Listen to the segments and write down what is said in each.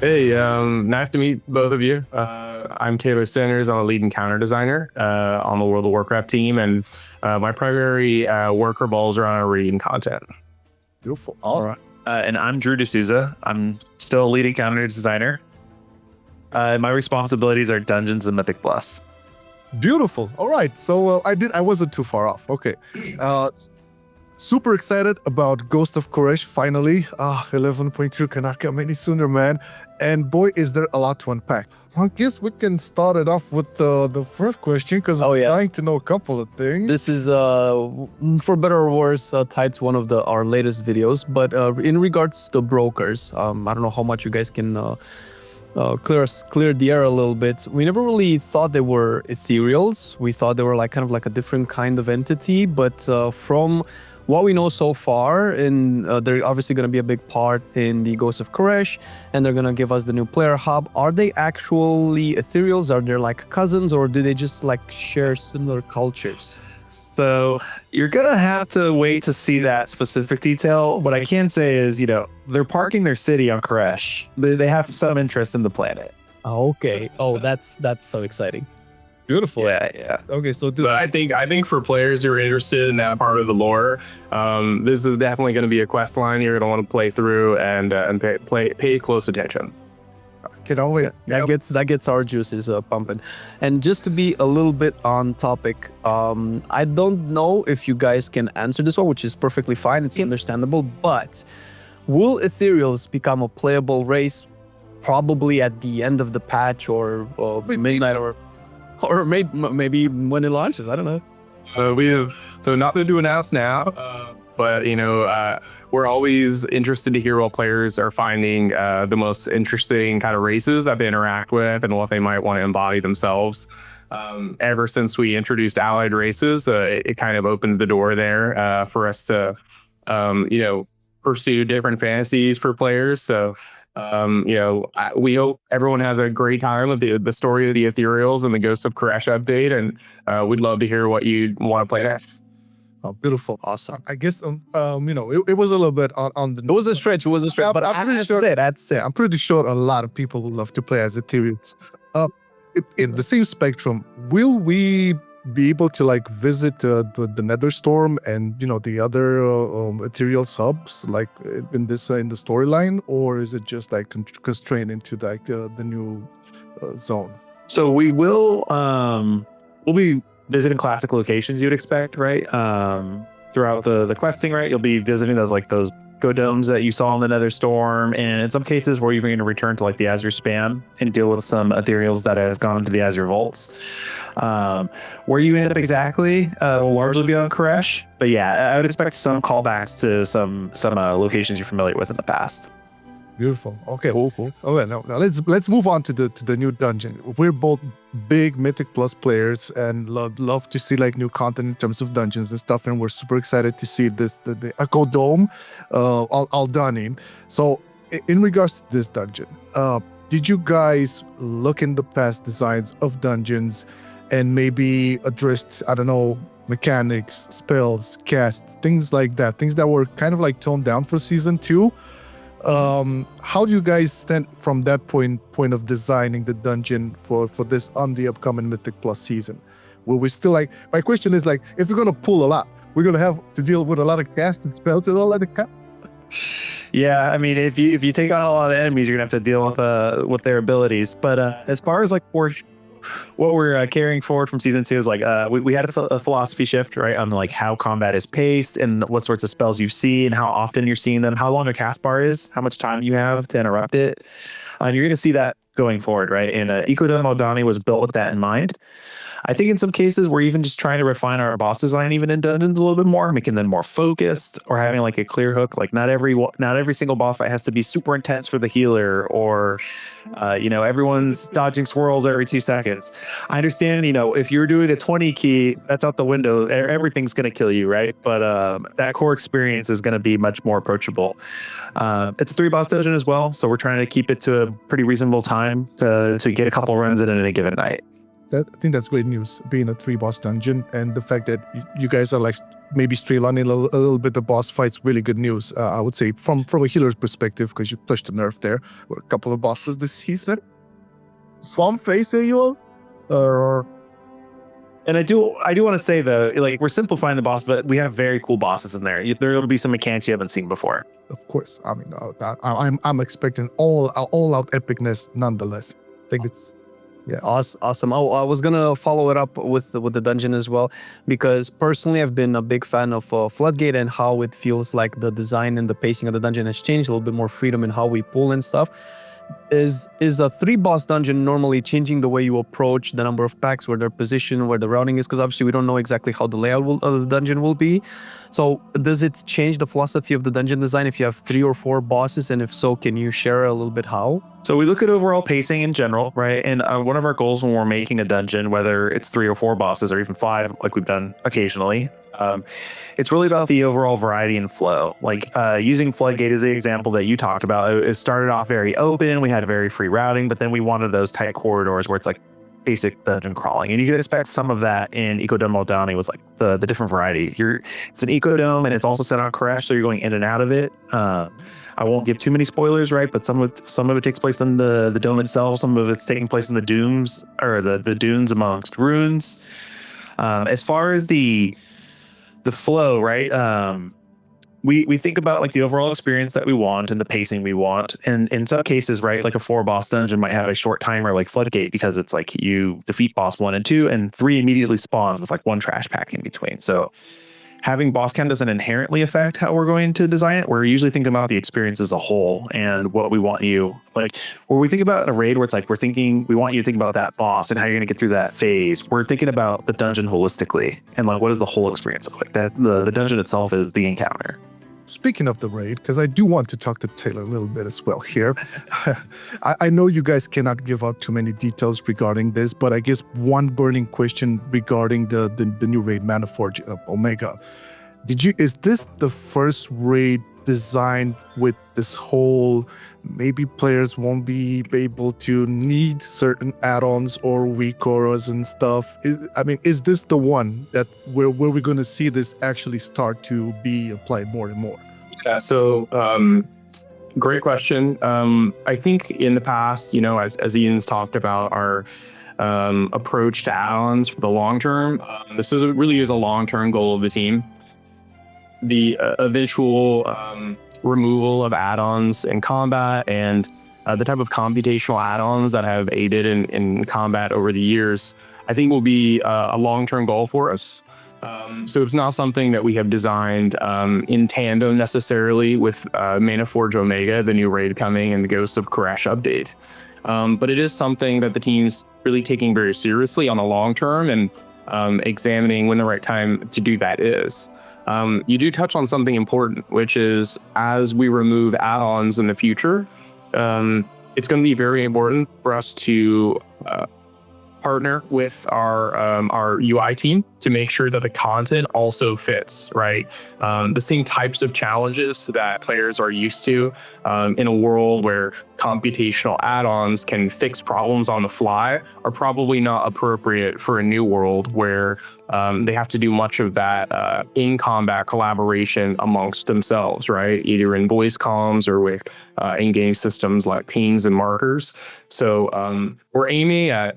Hey, nice to meet both of you. I'm Taylor Sanders. I'm a lead encounter designer on the World of Warcraft team, and my primary work revolves around reading content. Beautiful. All right. And I'm Andrew De Sousa. I'm still a lead encounter designer. My responsibilities are Dungeons and Mythic Plus. Beautiful. All right. So I wasn't too far off. Okay. Super excited about Ghost of Koresh finally. 11.2 cannot come any sooner, man. And boy, is there a lot to unpack. I guess we can start it off with the first question because I'm dying to know a couple of things. This is, for better or worse, tied to one of our latest videos. But in regards to brokers, I don't know how much you guys can clear the air a little bit. We never really thought they were Ethereals. We thought they were like kind of like a different kind of entity. But from what we know so far, and they're obviously going to be a big part in the Ghost of Koresh, and they're going to give us the new player hub. Are they actually Ethereals? Are they like cousins, or do they just like share similar cultures? So you're going to have to wait to see that specific detail. What I can say is, they're parking their city on Koresh. They have some interest in the planet. Okay. Oh, that's so exciting. Beautiful. Yeah. Okay, so But I think for players who are interested in that part of the lore, this is definitely going to be a quest line you're going to want to play through and pay close attention. Can wait. That gets our juices pumping. And just to be a little bit on topic, I don't know if you guys can answer this one, which is perfectly fine. It's understandable. But will Ethereals become a playable race probably at the end of the patch or midnight or maybe when it launches? I don't know. We have nothing to announce now, but we're always interested to hear what players are finding the most interesting kind of races that they interact with and what they might want to embody themselves. Ever since we introduced allied races, it kind of opens the door there for us to pursue different fantasies for players. So we hope everyone has a great time with the story of the Ethereals and the Ghost of Koresh update, and we'd love to hear what you want to play next. Oh, beautiful. Awesome. I guess, it was a little bit on the... It was a stretch, but I'm pretty sure... That's it. I'm pretty sure a lot of people would love to play as Ethereals. In the same spectrum, will we be able to like visit the Netherstorm and the other Ethereal subs like in the storyline, or is it just like constrained into like the new zone? So we will we'll be visiting classic locations you'd expect, right? Throughout the questing, right? You'll be visiting those go domes that you saw in the Netherstorm, and in some cases we're even going to return to like the Azure Span and deal with some Ethereals that have gone into the Azure Vaults. Where you end up exactly will largely be on Koresh, but yeah, I would expect some callbacks to some locations you're familiar with in the past. Beautiful. Okay. Cool. Okay, now let's move on to the new dungeon. We're both big Mythic Plus players and love to see like new content in terms of dungeons and stuff, and we're super excited to see the Echo Dome, Aldani. So in regards to this dungeon, did you guys look in the past designs of dungeons and maybe addressed, I don't know, mechanics, spells, cast, things like that, things that were kind of like toned down for season 2? How do you guys stand from that point of designing the dungeon for this on the upcoming Mythic Plus season? Will we still like, my question is like, if we're gonna pull a lot, we're gonna have to deal with a lot of casts and spells and all that. Yeah, I mean, if you take on a lot of enemies, you're gonna have to deal with their abilities. But as far as like what we're carrying forward from season 2 is like we had a philosophy shift, right, on like how combat is paced and what sorts of spells you see and how often you're seeing them, how long a cast bar is, how much time you have to interrupt it, and you're going to see that going forward, right? And Ecodome Aldani was built with that in mind. I think in some cases we're even just trying to refine our boss design even in dungeons a little bit more, making them more focused or having like a clear hook. Like not every single boss fight has to be super intense for the healer, or everyone's dodging swirls every 2 seconds. I understand, if you're doing a 20 key, that's out the window. Everything's going to kill you, right? But that core experience is going to be much more approachable. It's a 3 boss dungeon as well, so we're trying to keep it to a pretty reasonable time to get a couple runs in a given night. I think that's great news, being a 3 boss dungeon, and the fact that you guys are like maybe streamlining a little bit the boss fights. Really good news, I would say, from a healer's perspective, because you touched the nerf there with a couple of bosses this season. Swamp Face, are you? And I do want to say though, like we're simplifying the boss, but we have very cool bosses in there. There will be some mechanics you haven't seen before. Of course, I mean, I'm expecting all out epicness nonetheless. I think it's Awesome. Oh, I was gonna follow it up with the dungeon as well, because personally I've been a big fan of Floodgate and how it feels like the design and the pacing of the dungeon has changed, a little bit more freedom in how we pull and stuff. Is a 3-boss dungeon normally changing the way you approach the number of packs, where their position, where the routing is? Because obviously we don't know exactly how the layout of the dungeon will be. So does it change the philosophy of the dungeon design if you have 3 or 4 bosses? And if so, can you share a little bit how? So we look at overall pacing in general, right? And one of our goals when we're making a dungeon, whether it's 3 or 4 bosses or even 5, like we've done occasionally, it's really about the overall variety and flow. Like using Floodgate as the example that you talked about, it started off very open. We had very free routing, but then we wanted those tight corridors where it's like basic dungeon crawling. And you can expect some of that in Ecodome Aldani with like the different variety. It's an Ecodome and it's also set on Crest, so you're going in and out of it. I won't give too many spoilers, right? But some of it takes place in the dome itself. Some of it's taking place in the dooms or the dunes amongst ruins. As far as the flow, right? We think about like the overall experience that we want and the pacing we want. And in some cases, right, like a 4-boss dungeon might have a short timer like Floodgate, because it's like you defeat boss 1 and 2 and 3 immediately spawn with like 1 trash pack in between. So having boss count doesn't inherently affect how we're going to design it. We're usually thinking about the experience as a whole and what we want you, like when we think about a raid where it's like we want you to think about that boss and how you're going to get through that phase. We're thinking about the dungeon holistically and like what does the whole experience look like. That the dungeon itself is the encounter. Speaking of the raid, because I do want to talk to Taylor a little bit as well here. I know you guys cannot give out too many details regarding this, but I guess one burning question regarding the new raid, Maniforge Omega. Is this the first raid designed with this whole, maybe players won't be able to need certain add-ons or WeakAuras and stuff? Is this the one that where we're going to see this actually start to be applied more and more? Yeah, so great question. I think in the past, as Ian's talked about our approach to add-ons for the long term, this really is a long-term goal of the team. The eventual removal of add-ons in combat and the type of computational add-ons that have aided in combat over the years, I think will be a long-term goal for us. So it's not something that we have designed in tandem necessarily with Maniforge Omega, the new raid coming, and the Ghosts of Koresh update. But it is something that the team's really taking very seriously on the long term and examining when the right time to do that is. You do touch on something important, which is as we remove add-ons in the future, it's going to be very important for us to partner with our UI team to make sure that the content also fits, right? The same types of challenges that players are used to in a world where computational add-ons can fix problems on the fly are probably not appropriate for a new world where they have to do much of that in combat collaboration amongst themselves, right? Either in voice comms or with in-game systems like pings and markers. So we're aiming at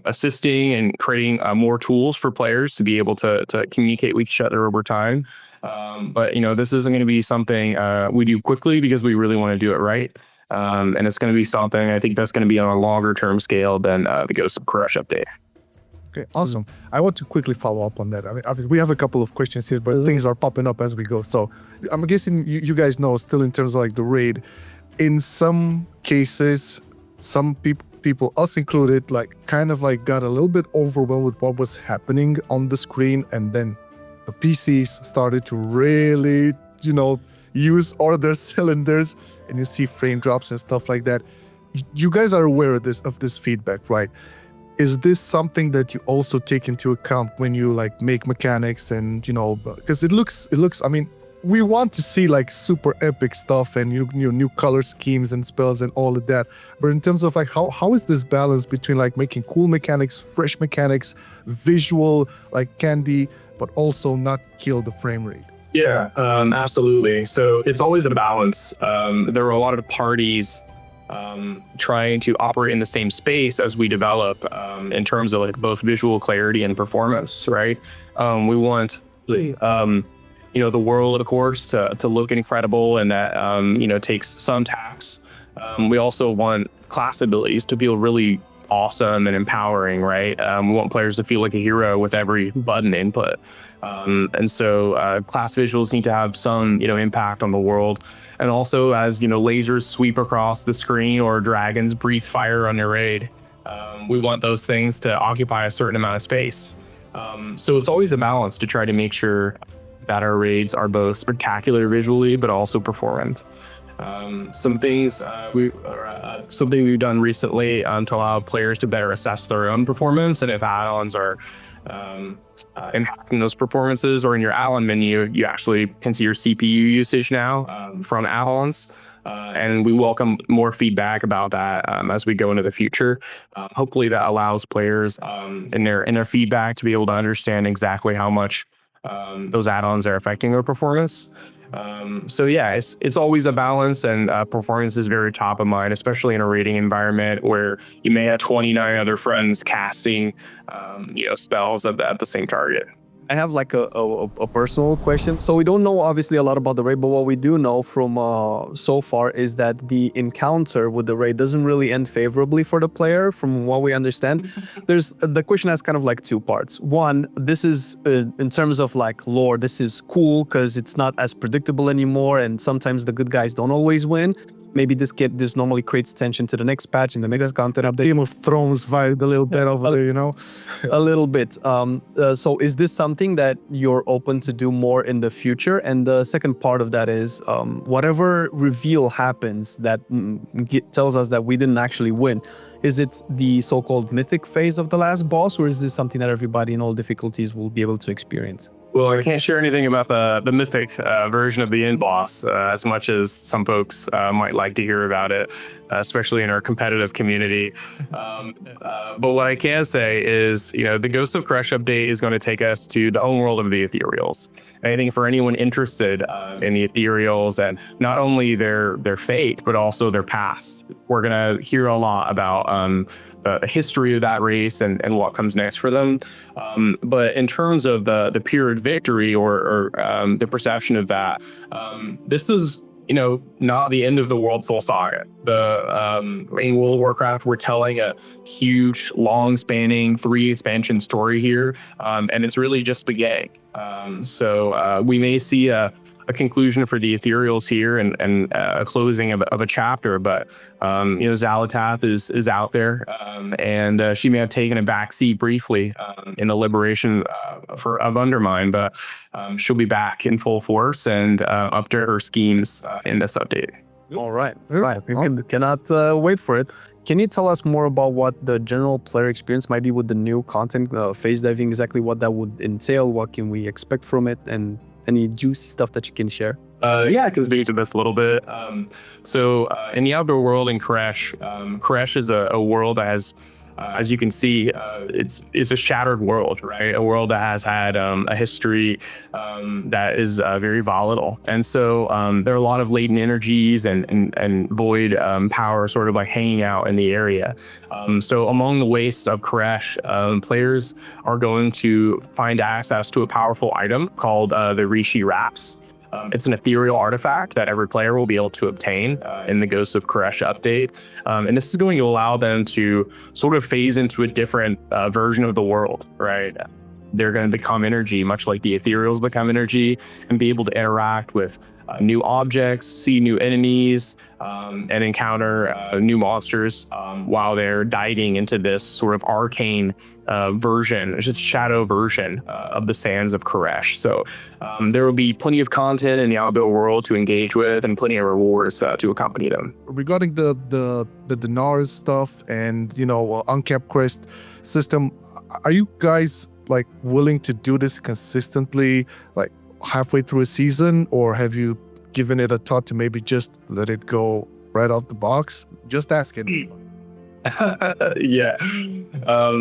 assisting and creating more tools for players to be able to communicate with each other over time. But this isn't going to be something we do quickly because we really want to do it right. And it's going to be something I think that's going to be on a longer term scale than the Ghost of Koresh update. Okay, awesome. I want to quickly follow up on that. We have a couple of questions here, but things are popping up as we go. So I'm guessing you guys know, still in terms of like the raid, in some cases, some people, us included, kind of got a little bit overwhelmed with what was happening on the screen, and then the PCs started to really, use all their cylinders, and you see frame drops and stuff like that. You guys are aware of this feedback, right? Is this something that you also take into account when you make mechanics and because it looks we want to see like super epic stuff and new color schemes and spells and all of that. But in terms of like how is this balance between like making cool mechanics, fresh mechanics, visual like candy, but also not kill the frame rate? Yeah, absolutely. So it's always a balance. There are a lot of parties trying to operate in the same space as we develop in terms of like both visual clarity and performance, right? We want the world, of course, to look incredible, and that takes some tax. We also want class abilities to feel really awesome and empowering, right? We want players to feel like a hero with every button input. And so class visuals need to have some, impact on the world. And also as, lasers sweep across the screen or dragons breathe fire on your raid, we want those things to occupy a certain amount of space. So it's always a balance to try to make sure that our raids are both spectacular visually, but also performant. Something we've done recently to allow players to better assess their own performance, and if add-ons are impacting those performances, or in your add-on menu, you actually can see your CPU usage now from add-ons. And we welcome more feedback about that as we go into the future. Hopefully that allows players in their feedback to be able to understand exactly how much those add-ons are affecting their performance. So yeah, it's always a balance, and performance is very top of mind, especially in a raiding environment where you may have 29 other friends casting spells at the same target. I have like a personal question. So we don't know obviously a lot about the raid, but what we do know from so far is that the encounter with the raid doesn't really end favorably for the player, from what we understand. The question has kind of like two parts. One, this is in terms of like lore, this is cool because it's not as predictable anymore, and sometimes the good guys don't always win. Maybe this normally creates tension to the next patch and the next content update. Game of Thrones vibe a little bit over there, A little bit. So is this something that you're open to do more in the future? And the second part of that is whatever reveal happens that tells us that we didn't actually win, is it the so-called mythic phase of the last boss, or is this something that everybody in all difficulties will be able to experience? Well, I can't share anything about the mythic version of the end boss as much as some folks might like to hear about it, especially in our competitive community. But what I can say is, the Ghost of Crest update is going to take us to the home world of the Ethereals. And I think for anyone interested in the Ethereals and not only their fate, but also their past, we're going to hear a lot about the history of that race and what comes next for them. But in terms of the period victory or the perception of that, this is not the end of the World Soul Saga. In World of Warcraft, we're telling a huge, long-spanning 3 expansion story here, and it's really just beginning. So we may see a conclusion for the Ethereals here and a closing of a chapter, but Xal'atath is out there, and she may have taken a backseat briefly in the liberation of Undermine, but she'll be back in full force and up to her schemes in this update. All right. We cannot wait for it. Can you tell us more about what the general player experience might be with the new content, phase diving, exactly what that would entail? What can we expect from it, and any juicy stuff that you can share? Yeah, I can speak to this a little bit. So in the outdoor world in Crest is a world that has, as you can see, it's a shattered world, right? A world that has had a history that is very volatile. And so there are a lot of latent energies and void power sort of like hanging out in the area. So among the wastes of Crest, players are going to find access to a powerful item called the Resharii Wraps. It's an ethereal artifact that every player will be able to obtain in the Ghost of Crest update. And this is going to allow them to sort of phase into a different version of the world, right? They're going to become energy, much like the Ethereals become energy, and be able to interact with new objects, see new enemies, and encounter new monsters while they're diving into this sort of arcane version, just shadow version of the sands of Crest. So there will be plenty of content in the outdoor world to engage with, and plenty of rewards to accompany them. Regarding the Dinars stuff and Uncapped Crest system, are you guys like willing to do this consistently, like halfway through a season, or have you given it a thought to maybe just let it go right out the box? Just asking. Yeah.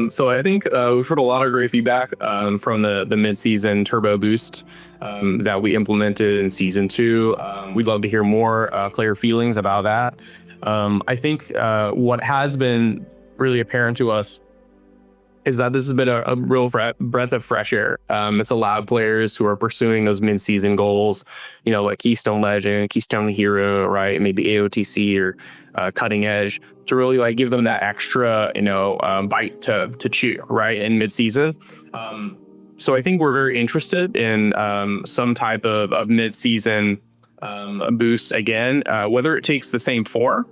So I think we've heard a lot of great feedback from the mid-season turbo boost that we implemented in season 2. We'd love to hear more player feelings about that. I think what has been really apparent to us is that this has been a real breath of fresh air. It's allowed players who are pursuing those mid-season goals, like Keystone Legend, Keystone Hero, right? Maybe AOTC or Cutting Edge, to really like give them that extra, bite to chew, right, in mid-season. So I think we're very interested in some type of mid-season boost again. Whether it takes the same form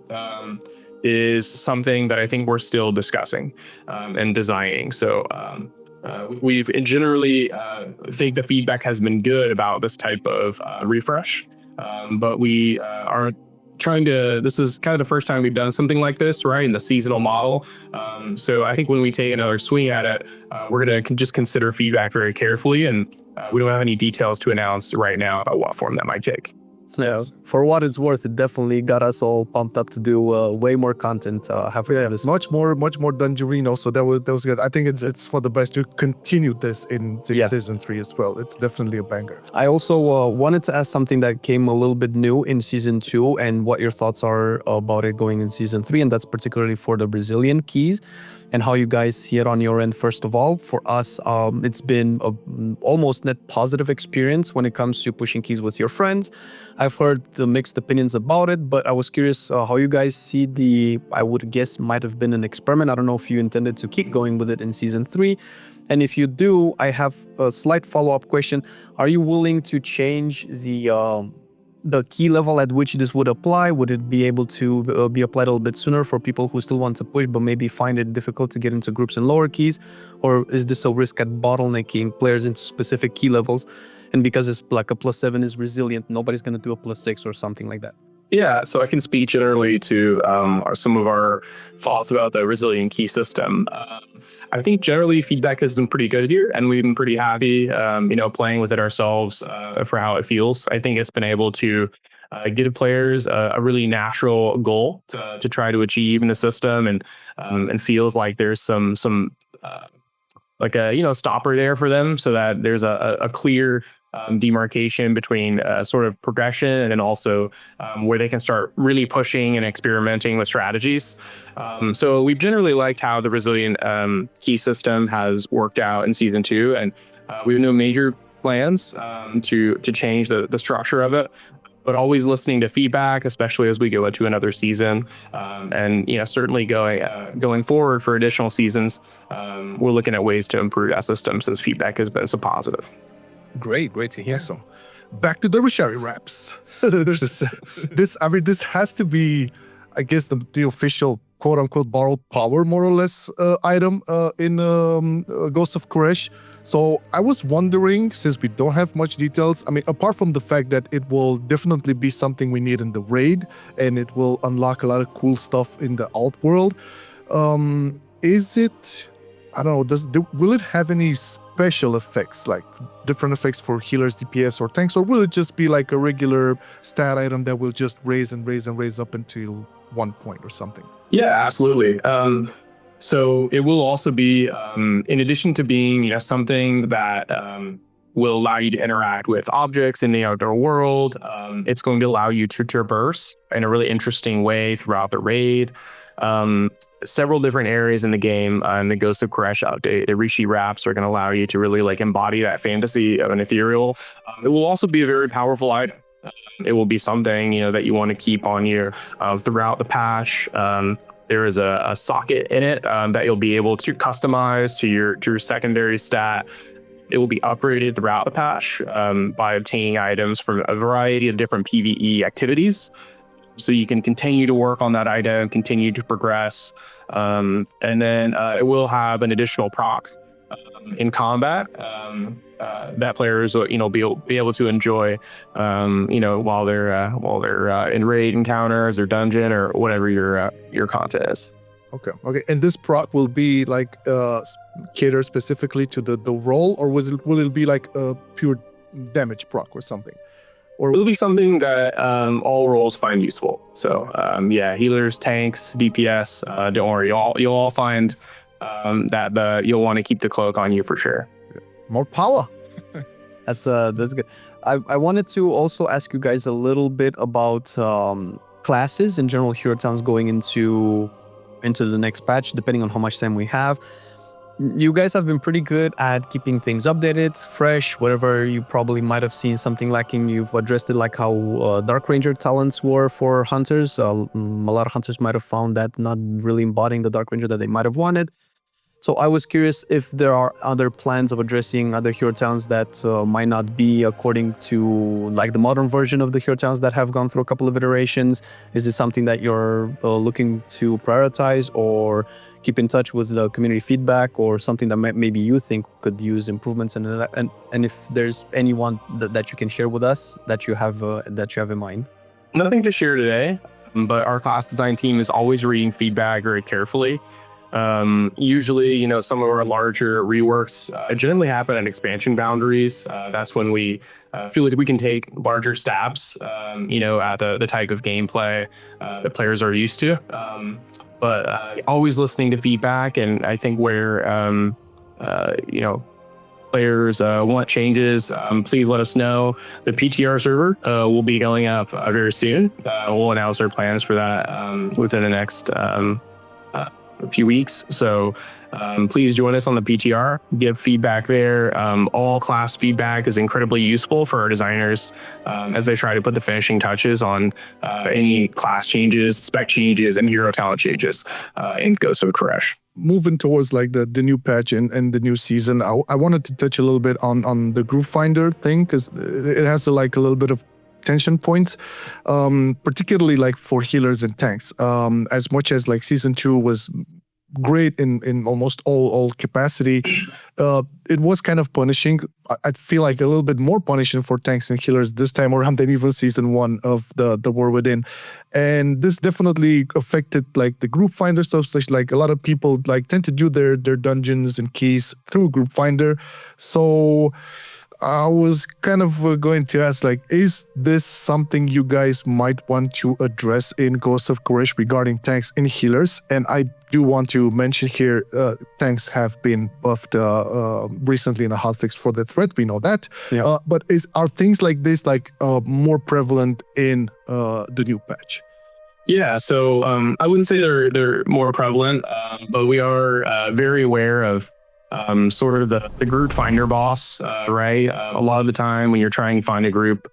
is something that I think we're still discussing and designing. So we've generally think the feedback has been good about this type of refresh, but we are trying to, this is kind of the first time we've done something like this, right, in the seasonal model. So I think when we take another swing at it, we're going to just consider feedback very carefully, and we don't have any details to announce right now about what form that might take. Yeah, for what it's worth, it definitely got us all pumped up to do way more content. Much more Dungerino. So that was good. I think it's for the best to continue this in season 3 as well. It's definitely a banger. I also wanted to ask something that came a little bit new in season 2, and what your thoughts are about it going in season 3, and that's particularly for the Brazilian keys, and how you guys see it on your end. First of all, for us, it's been a almost net positive experience when it comes to pushing keys with your friends. I've heard the mixed opinions about it, but I was curious how you guys see I would guess might have been an experiment. I don't know if you intended to keep going with it in season 3. And if you do, I have a slight follow-up question. Are you willing to change the key level at which this would apply? Would it be able to be applied a little bit sooner for people who still want to push but maybe find it difficult to get into groups and lower keys? Or is this a risk at bottlenecking players into specific key levels? And because it's like a +7 is resilient, nobody's going to do a +6 or something like that. Yeah, so I can speak generally to some of our thoughts about the resilient key system. I think generally feedback has been pretty good here, and we've been pretty happy, playing with it ourselves for how it feels. I think it's been able to give players a really natural goal to try to achieve in the system, and feels like there's some like a stopper there for them, so that there's a clear demarcation between sort of progression and then also where they can start really pushing and experimenting with strategies. So we've generally liked how the resilient key system has worked out in season 2, and we have no major plans to change the structure of it, but always listening to feedback, especially as we go into another season, and certainly going forward for additional seasons, we're looking at ways to improve that system since feedback has been so positive. Great to hear. So back to the Resharii Wraps. This has to be, I guess, the official quote-unquote borrowed power, more or less, item in Ghost of Koresh. So I was wondering, since we don't have much details, apart from the fact that it will definitely be something we need in the raid, and it will unlock a lot of cool stuff in the alt world, is it, I don't know, will it have any special effects, like different effects for healers, DPS, or tanks, or will it just be like a regular stat item that will just raise up until 1 point or something? Yeah, absolutely. So it will also be, in addition to being something that will allow you to interact with objects in the outdoor world, it's going to allow you to traverse in a really interesting way throughout the raid. Several different areas in the game, in the Ghost of Koresh update, the Resharii Wraps are going to allow you to really embody that fantasy of an ethereal. It will also be a very powerful item. It will be something that you want to keep on you throughout the patch. There is a socket in it that you'll be able to customize to your secondary stat. It will be upgraded throughout the patch by obtaining items from a variety of different PvE activities. So you can continue to work on that item, continue to progress, and then it will have an additional proc in combat that players will be able to enjoy, while they're in raid encounters or dungeon or whatever your content is. Okay. And this proc will be like cater specifically to the role, or will it be like a pure damage proc or something. Or It'll be something that all roles find useful. So yeah, healers, tanks, DPS. Don't worry, you'll all find that you'll want to keep the cloak on you for sure. more power. That's good. I wanted to also ask you guys a little bit about classes in general hero towns going into the next patch, depending on how much time we have. You guys have been pretty good at keeping things updated, fresh, whatever you probably might have seen something lacking. You've addressed it, like how Dark Ranger talents were for hunters. A lot of hunters might have found that not really embodying the Dark Ranger that they might have wanted. So I was curious if there are other plans of addressing other hero towns that might not be according to like the modern version of the hero towns that have gone through a couple of iterations. Is it something that you're looking to prioritize or keep in touch with the community feedback, or something that maybe you think could use improvements? And if there's anyone that you can share with us that you have in mind? Nothing to share today, but our class design team is always reading feedback very carefully. Usually, some of our larger reworks generally happen at expansion boundaries. That's when we feel like we can take larger stabs, at the type of gameplay that players are used to. But always listening to feedback, and I think where players want changes, please let us know. The PTR server will be going up very soon. We'll announce our plans for that within the next few weeks. So please join us on the PTR, give feedback there. All class feedback is incredibly useful for our designers as they try to put the finishing touches on any class changes, spec changes, and hero talent changes in Ghost of Koresh. Moving towards like the new patch and the new season, I wanted to touch a little bit on the group finder thing, because it has a little bit of tension points, particularly like for healers and tanks. As much as like season 2 was great in almost all capacity, it was kind of punishing. I feel like a little bit more punishing for tanks and healers this time around than even season 1 of the War Within. And this definitely affected like the group finder stuff. Like a lot of people like tend to do their dungeons and keys through group finder. So I was kind of going to ask, like, is this something you guys might want to address in Ghost of Koresh regarding tanks and healers? And I do want to mention here, tanks have been buffed recently in a hotfix for the threat. We know that. Yeah. But are things like this more prevalent in the new patch? Yeah, so I wouldn't say they're more prevalent, but we are very aware of sort of the group finder boss, right? A lot of the time when you're trying to find a group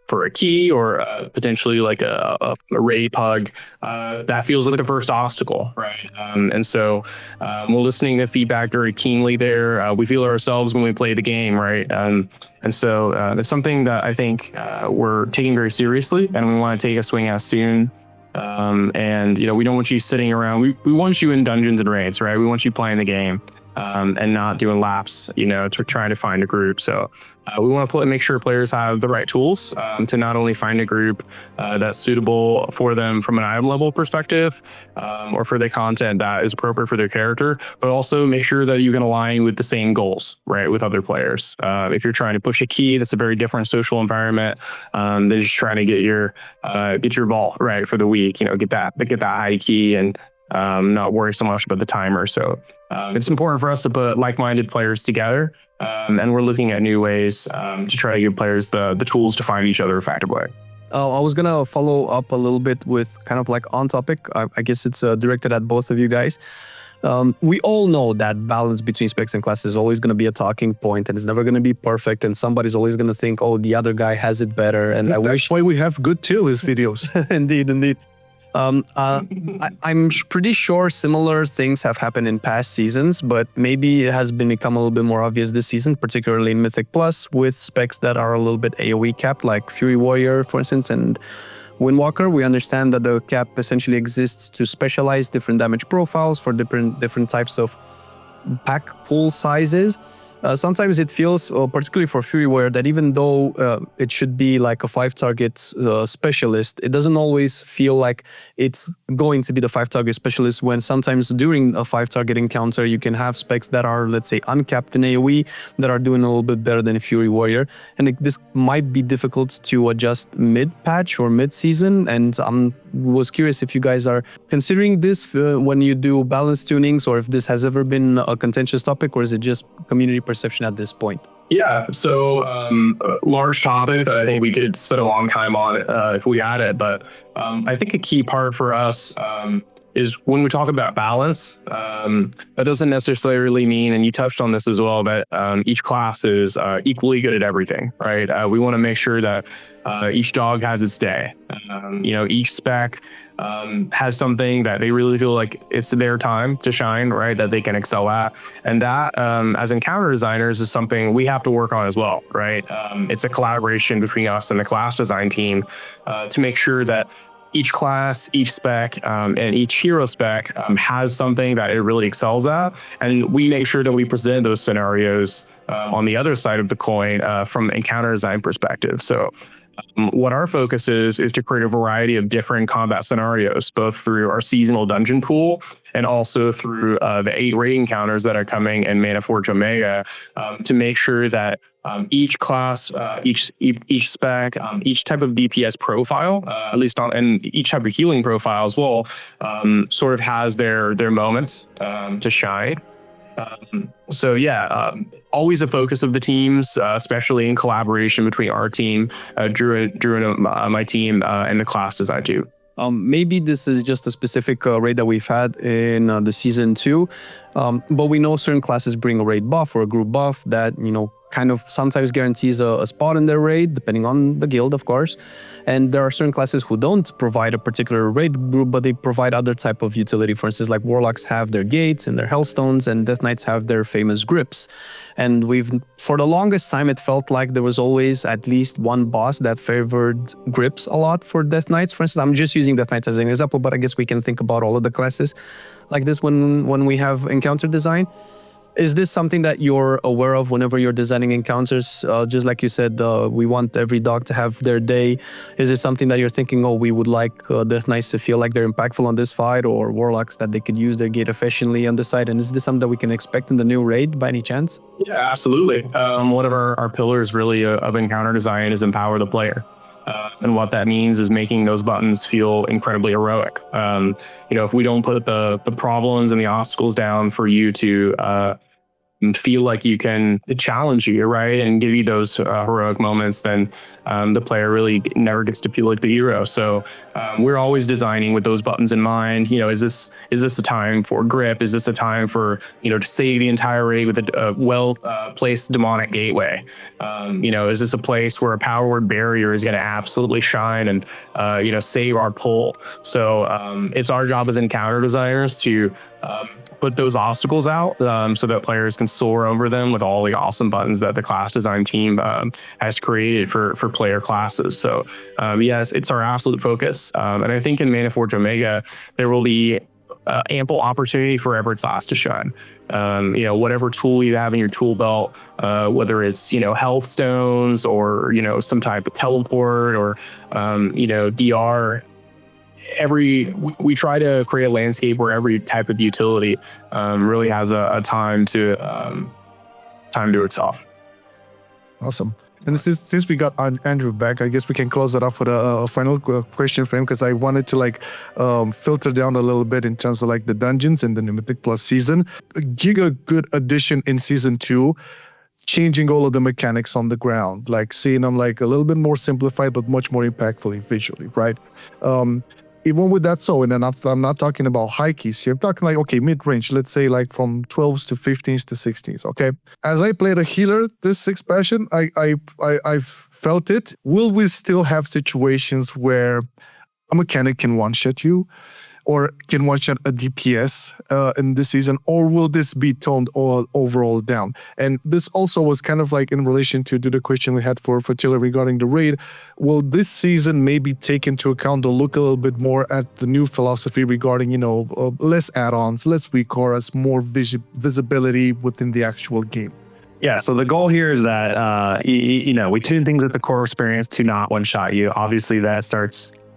for a key or potentially like a raid pug, that feels like the first obstacle, right? And so we're listening to feedback very keenly there. We feel ourselves when we play the game, right? And so it's something that I think we're taking very seriously, and we want to take a swing at soon. And we don't want you sitting around. We want you in dungeons and raids, right? We want you playing the game. And not doing laps, to try to find a group. So we want to make sure players have the right tools to not only find a group that's suitable for them from an item level perspective, or for the content that is appropriate for their character, but also make sure that you can align with the same goals, right, with other players. If you're trying to push a key, that's a very different social environment than just trying to get your ball right for the week. Get that high key and not worry so much about the timer. So it's important for us to put like-minded players together, and we're looking at new ways to try to give players the tools to find each other effectively. I was gonna follow up a little bit with kind of like on topic. I guess it's directed at both of you guys. We all know that balance between specs and classes is always going to be a talking point, and it's never going to be perfect, and somebody's always going to think, oh, the other guy has it better. And that's why we have good tier list videos. Indeed. I'm pretty sure similar things have happened in past seasons, but maybe it has become a little bit more obvious this season, particularly in Mythic Plus, with specs that are a little bit AoE capped, like Fury Warrior, for instance, and Windwalker. We understand that the cap essentially exists to specialize different damage profiles for different types of pack pool sizes. sometimes it feels, particularly for Fury Warrior, that even though it should be like a 5-target specialist, it doesn't always feel like it's going to be the 5-target specialist, when sometimes during a 5-target encounter, you can have specs that are, let's say, uncapped in AoE that are doing a little bit better than Fury Warrior. And this might be difficult to adjust mid-patch or mid-season. And I was curious if you guys are considering this when you do balance tunings, or if this has ever been a contentious topic, or is it just community perception at this point? Yeah, so large topic that I think we could spend a long time on if we had it. But I think a key part for us is when we talk about balance, that doesn't necessarily mean, and you touched on this as well, that each class is equally good at everything, right? We want to make sure that each dog has its day. Each spec has something that they really feel like it's their time to shine, right? That they can excel at. And that, as encounter designers, is something we have to work on as well, right? It's a collaboration between us and the class design team to make sure that each class, each spec, and each hero spec has something that it really excels at. And we make sure that we present those scenarios on the other side of the coin from encounter design perspective. So what our focus is to create a variety of different combat scenarios, both through our seasonal dungeon pool and also through the 8 raid encounters that are coming in Mana Forge Omega, to make sure that each class, each spec, each type of DPS profile, at least and each type of healing profile as well, sort of has their moments to shine. So yeah, always a focus of the teams, especially in collaboration between our team, Drew and my team, and the class design too. Maybe this is just a specific raid that we've had in the season 2, but we know certain classes bring a raid buff or a group buff that, kind of sometimes guarantees a spot in their raid, depending on the guild, of course. And there are certain classes who don't provide a particular raid group, but they provide other type of utility. For instance, like Warlocks have their gates and their Hellstones, and Death Knights have their famous grips. And for the longest time, it felt like there was always at least one boss that favored grips a lot for Death Knights. For instance, I'm just using Death Knights as an example, but I guess we can think about all of the classes like this when we have encounter design. Is this something that you're aware of whenever you're designing encounters? Just like you said, we want every dog to have their day. Is it something that you're thinking, oh, we would like Death Knights to feel like they're impactful on this fight, or Warlocks that they could use their gate efficiently on this side? And is this something that we can expect in the new raid by any chance? Yeah, absolutely. One of our pillars really of encounter design is empower the player. And what that means is making those buttons feel incredibly heroic. If we don't put the problems and the obstacles down for you to feel like you can challenge you, right, and give you those heroic moments, then the player really never gets to feel like the hero. So we're always designing with those buttons in mind. Is this a time for grip? Is this a time for to save the entire raid with a well placed demonic gateway? Is this a place where a power word barrier is going to absolutely shine and save our pull? So it's our job as encounter designers to put those obstacles out so that players can soar over them with all the awesome buttons that the class design team has created for player classes. So yes, it's our absolute focus. And I think in Mana Forge Omega, there will be ample opportunity for every class to shine. Whatever tool you have in your tool belt, whether it's, health stones or, some type of teleport or, DR, we try to create a landscape where every type of utility really has a time to itself. Awesome. And since we got Andrew back, I guess we can close it off with a final question for him, because I wanted to filter down a little bit in terms of the dungeons and the New Mythic Plus season. A good addition in season 2, changing all of the mechanics on the ground, seeing them a little bit more simplified but much more impactfully visually, right? Even with that, and then I'm not talking about high keys here. I'm talking okay, mid-range, let's say from 12s to 15s to 16s, okay? As I played a healer this expansion, I felt it. Will we still have situations where a mechanic can one-shot you, or can one-shot a DPS in this season, or will this be toned overall down? And this also was kind of in relation to the question we had for Tiller regarding the raid. Will this season maybe take into account or look a little bit more at the new philosophy regarding, less add-ons, less WeakAuras, more visibility within the actual game? Yeah, so the goal here is that, we tune things at the core experience to not one-shot you. Obviously,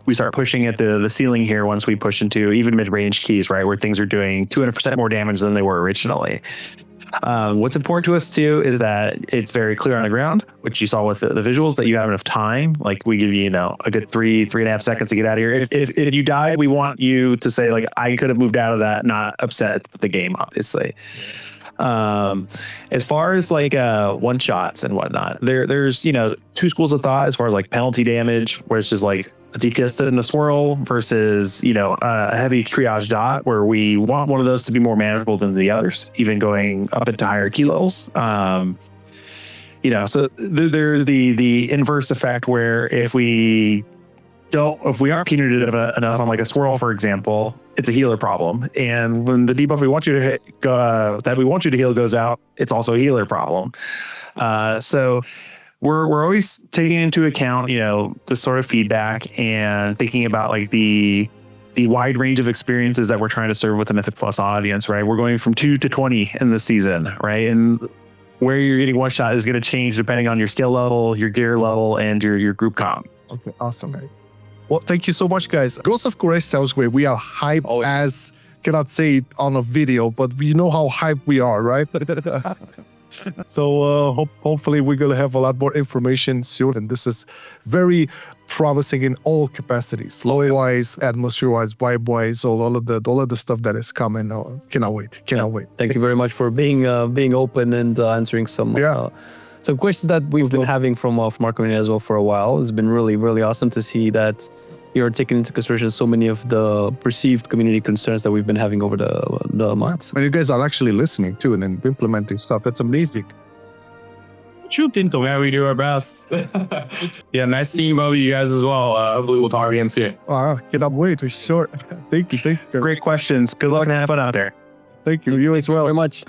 we start pushing at the ceiling here once we push into even mid-range keys, right, where things are doing 200% more damage than they were originally. What's important to us too is that it's very clear on the ground, which you saw with the visuals, that you have enough time. Like we give you, a good 3.5 seconds to get out of here. If you die, we want you to say like, I could have moved out of that, not upset the game, obviously. As far as like one shots and whatnot, there's two schools of thought as far as like penalty damage, where it's just like a decast and a swirl versus a heavy triage dot, where we want one of those to be more manageable than the others, even going up into higher key levels. So there's the inverse effect, where if we aren't punitive enough on like a swirl, for example, it's a healer problem. And when the debuff we want you to hit, that we want you to heal goes out, it's also a healer problem. So we're always taking into account, this sort of feedback and thinking about like the wide range of experiences that we're trying to serve with the Mythic Plus audience, right? We're going from 2 to 20 in this season, right? And where you're getting one shot is going to change depending on your skill level, your gear level, and your group comp. Okay, awesome. Right. Well, thank you so much, guys. Ghosts of Quraysh sounds great. We are hyped as, cannot say it on a video, but we know how hyped we are, right? So hopefully we're going to have a lot more information soon. And this is very promising in all capacities, lore-wise, atmosphere-wise, vibe-wise, all of the stuff that is coming. Cannot wait. Thank you very much for being open and answering some questions that we've been having from our community as well for a while. It's been really, really awesome to see that you're taking into consideration so many of the perceived community concerns that we've been having over the months. And you guys are actually listening too and then implementing stuff. That's amazing. Trooped into, man. We do our best. Yeah, nice seeing both of you guys as well. Hopefully we'll talk again soon. Cannot wait. We're short. Thank you. Great questions. Good luck and have fun out there. Thank you. You as well. Very much.